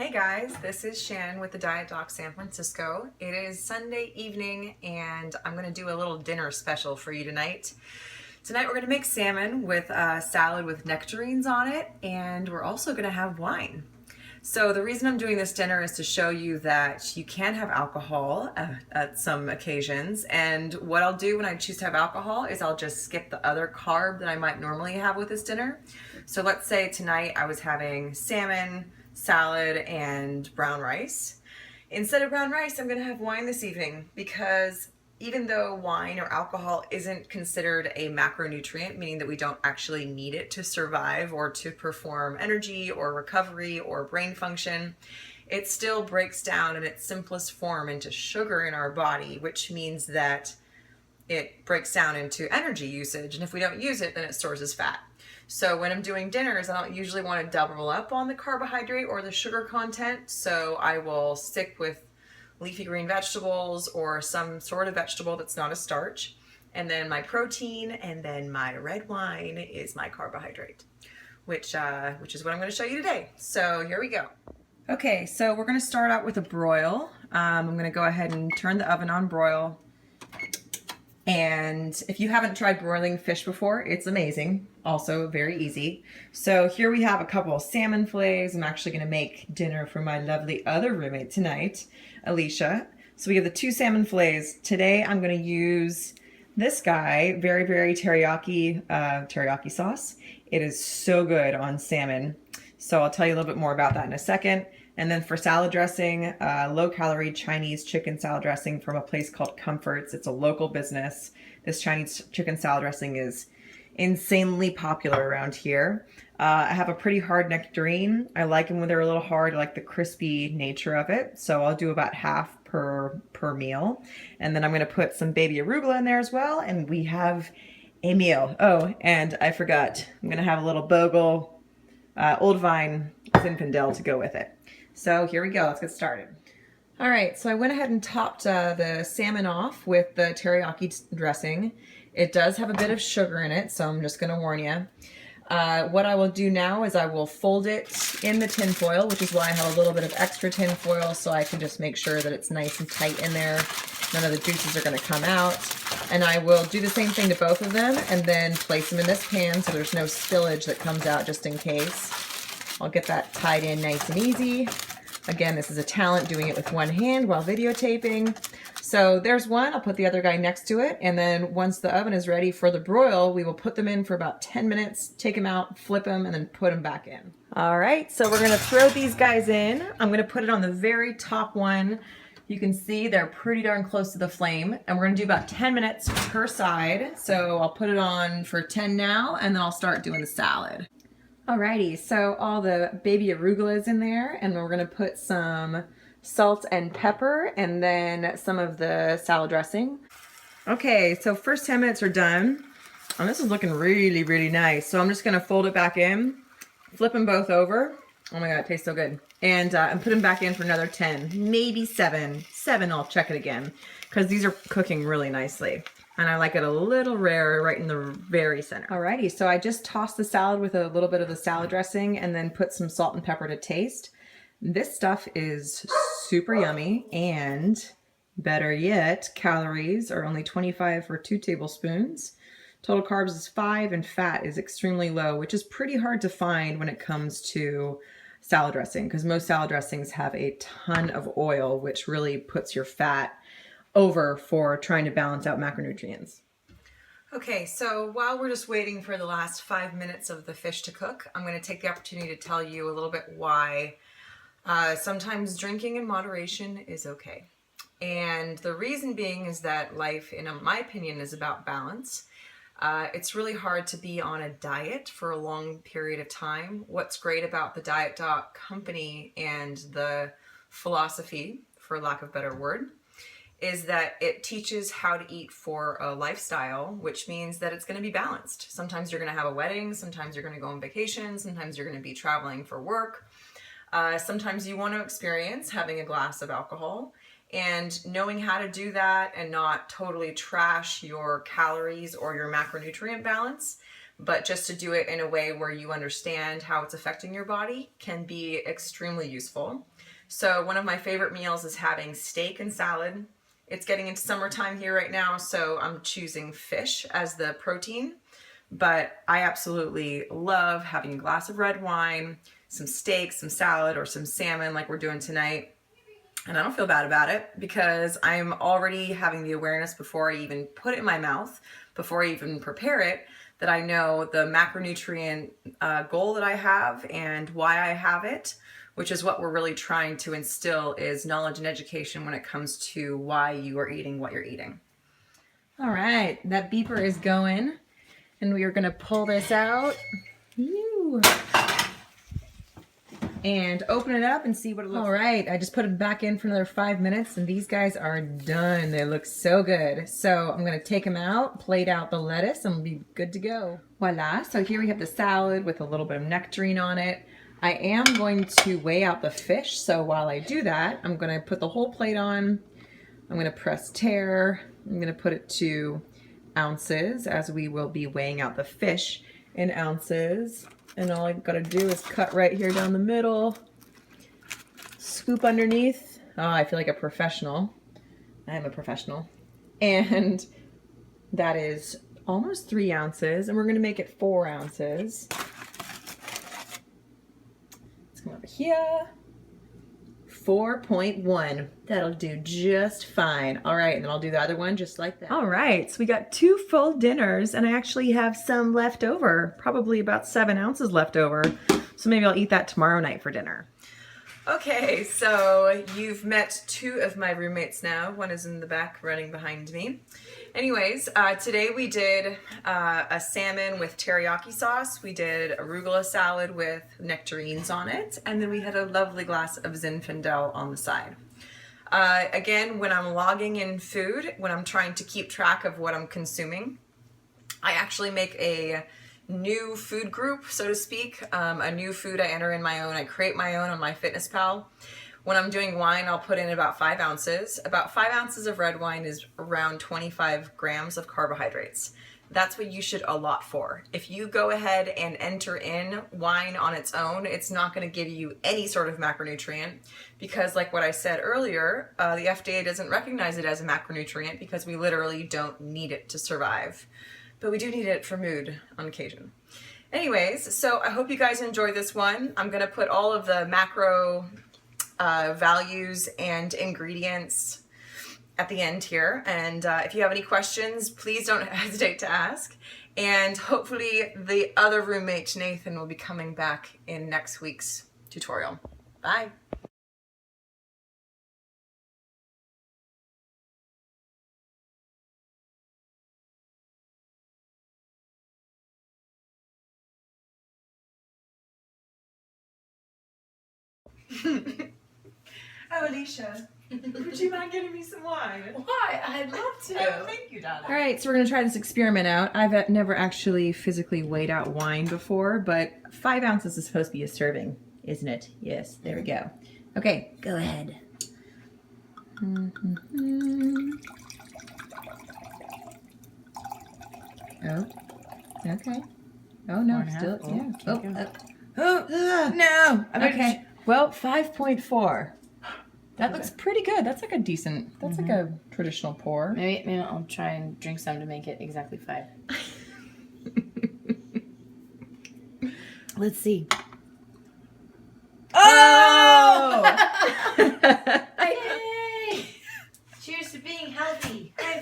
Hey guys, this is Shannon with the Diet Doc San Francisco. It is Sunday evening and I'm going to do a little dinner special for you tonight. Tonight we're going to make salmon with a salad with nectarines on it, and we're also going to have wine. So the reason I'm doing this dinner is to show you that you can have alcohol at some occasions, and what I'll do when I choose to have alcohol is I'll just skip the other carb that I might normally have with this dinner. So let's say tonight I was having salmon, salad, and brown rice. Instead of brown rice, I'm going to have wine this evening because even though wine or alcohol isn't considered a macronutrient, meaning that we don't actually need it to survive or to perform energy or recovery or brain function, it still breaks down in its simplest form into sugar in our body, which means that it breaks down into energy usage. And if we don't use it, then it stores as fat. So when I'm doing dinners, I don't usually want to double up on the carbohydrate or the sugar content. So I will stick with leafy green vegetables or some sort of vegetable that's not a starch. And then my protein, and then my red wine is my carbohydrate, which is what I'm going to show you today. So here we go. Okay, so we're going to start out with a broil. I'm going to go ahead and turn the oven on broil. And if you haven't tried broiling fish before, it's amazing. Also very easy. So here we have a couple of salmon fillets. I'm actually going to make dinner for my lovely other roommate tonight, Alicia. So we have the 2 salmon fillets. Today I'm going to use this guy, very teriyaki sauce. It is so good on salmon. So I'll tell you a little bit more about that in a second. And then for salad dressing, low-calorie Chinese chicken salad dressing from a place called Comforts. It's a local business. This Chinese chicken salad dressing is insanely popular around here. I have a pretty hard nectarine. I like them when they're a little hard. I like the crispy nature of it. So I'll do about half per meal. And then I'm going to put some baby arugula in there as well. And we have a meal. Oh, and I forgot. I'm going to have a little bogle, Old Vine Zinfandel to go with it. So here we go. Let's get started. All right, so I went ahead and topped the salmon off with the teriyaki dressing. It does have a bit of sugar in it, so I'm just going to warn you. What I will do now is I will fold it in the tin foil, which is why I have a little bit of extra tin foil, so I can just make sure that it's nice and tight in there. None of the juices are going to come out. And I will do the same thing to both of them and then place them in this pan so there's no spillage that comes out just in case. I'll get that tied in nice and easy. Again, this is a talent doing it with one hand while videotaping. So there's one. I'll put the other guy next to it. And then once the oven is ready for the broil, we will put them in for about 10 minutes, take them out, flip them, and then put them back in. All right, so we're going to throw these guys in. I'm going to put it on the very top one. You can see they're pretty darn close to the flame. And we're going to do about 10 minutes per side. So I'll put it on for 10 now, and then I'll start doing the salad. Alrighty, so all the baby arugula is in there, and we're going to put some salt and pepper and then some of the salad dressing. Okay, so first 10 minutes are done. And this is looking really nice. So I'm just going to fold it back in, flip them both over. Oh my god, it tastes so good. And put them back in for another 10, maybe 7. 7, I'll check it again, because these are cooking really nicely. And I like it a little rare right in the very center. Alrighty, so I just tossed the salad with a little bit of the salad dressing and then put some salt and pepper to taste. This stuff is super yummy, and better yet, calories are only 25 for 2 tablespoons. Total carbs is 5 and fat is extremely low, which is pretty hard to find when it comes to salad dressing, because most salad dressings have a ton of oil, which really puts your fat over for trying to balance out macronutrients. Okay, so while we're just waiting for the last 5 minutes of the fish to cook, I'm going to take the opportunity to tell you a little bit why sometimes drinking in moderation is okay. And the reason being is that life, in my opinion, is about balance. It's really hard to be on a diet for a long period of time. What's great about the Diet Doc company and the philosophy, for lack of a better word, is that it teaches how to eat for a lifestyle, which means that it's going to be balanced. Sometimes you're going to have a wedding, sometimes you're going to go on vacation, sometimes you're going to be traveling for work. Sometimes you want to experience having a glass of alcohol, and knowing how to do that and not totally trash your calories or your macronutrient balance but just to do it in a way where you understand how it's affecting your body can be extremely useful. So one of my favorite meals is having steak and salad. It's getting into summertime here right now, so I'm choosing fish as the protein, but I absolutely love having a glass of red wine, some steak, some salad, or some salmon like we're doing tonight. And I don't feel bad about it because I'm already having the awareness before I even put it in my mouth, before I even prepare it, that I know the macronutrient goal that I have and why I have it, which is what we're really trying to instill is knowledge and education when it comes to why you are eating what you're eating. All right, that beeper is going, and we are going to pull this out. And open it up and see what it looks like. All right, I just put it back in for another 5 minutes, and these guys are done. They look so good. So I'm gonna take them out, plate out the lettuce, and we'll be good to go. Voila, so here we have the salad with a little bit of nectarine on it. I am going to weigh out the fish, so while I do that, I'm gonna put the whole plate on. I'm gonna press tare. I'm gonna put it to ounces, as we will be weighing out the fish in ounces. And all I've got to do is cut right here down the middle, scoop underneath. Oh, I feel like a professional. I am a professional. And that is almost 3 ounces, and we're going to make it 4 ounces. Let's come over here. 4.1. That'll do just fine. All right, and then I'll do the other one just like that. All right, so we got 2 full dinners, and I actually have some left over, probably about 7 ounces left over. So maybe I'll eat that tomorrow night for dinner. Okay, so you've met 2 of my roommates now. One is in the back running behind me. Anyways, today we did a salmon with teriyaki sauce. We did arugula salad with nectarines on it. And then we had a lovely glass of Zinfandel on the side. Again, when I'm logging in food, when I'm trying to keep track of what I'm consuming, I actually make a new food group, so to speak. A new food I enter in my own. I create my own on MyFitnessPal. When I'm doing wine, I'll put in about 5 ounces. About 5 ounces of red wine is around 25 grams of carbohydrates. That's what you should allot for. If you go ahead and enter in wine on its own, it's not going to give you any sort of macronutrient because, like what I said earlier, the FDA doesn't recognize it as a macronutrient because we literally don't need it to survive. But we do need it for mood on occasion. Anyways, so I hope you guys enjoyed this one. I'm going to put all of the macro values and ingredients at the end here. And if you have any questions, please don't hesitate to ask. And hopefully the other roommate, Nathan, will be coming back in next week's tutorial. Bye. Oh, Alicia, would you mind getting me some wine? Why? I'd love to. Oh, thank you, darling. All right, so we're going to try this experiment out. I've never actually physically weighed out wine before, but 5 ounces is supposed to be a serving, isn't it? Yes, there we go. Okay, go ahead. Oh, okay. Oh, no, still, yeah. No. Okay, well, 5.4. That looks pretty good. That's like a decent, that's like a traditional pour. Maybe I'll try and drink some to make it exactly 5. Let's see. Oh! Yay! Cheers to being healthy. High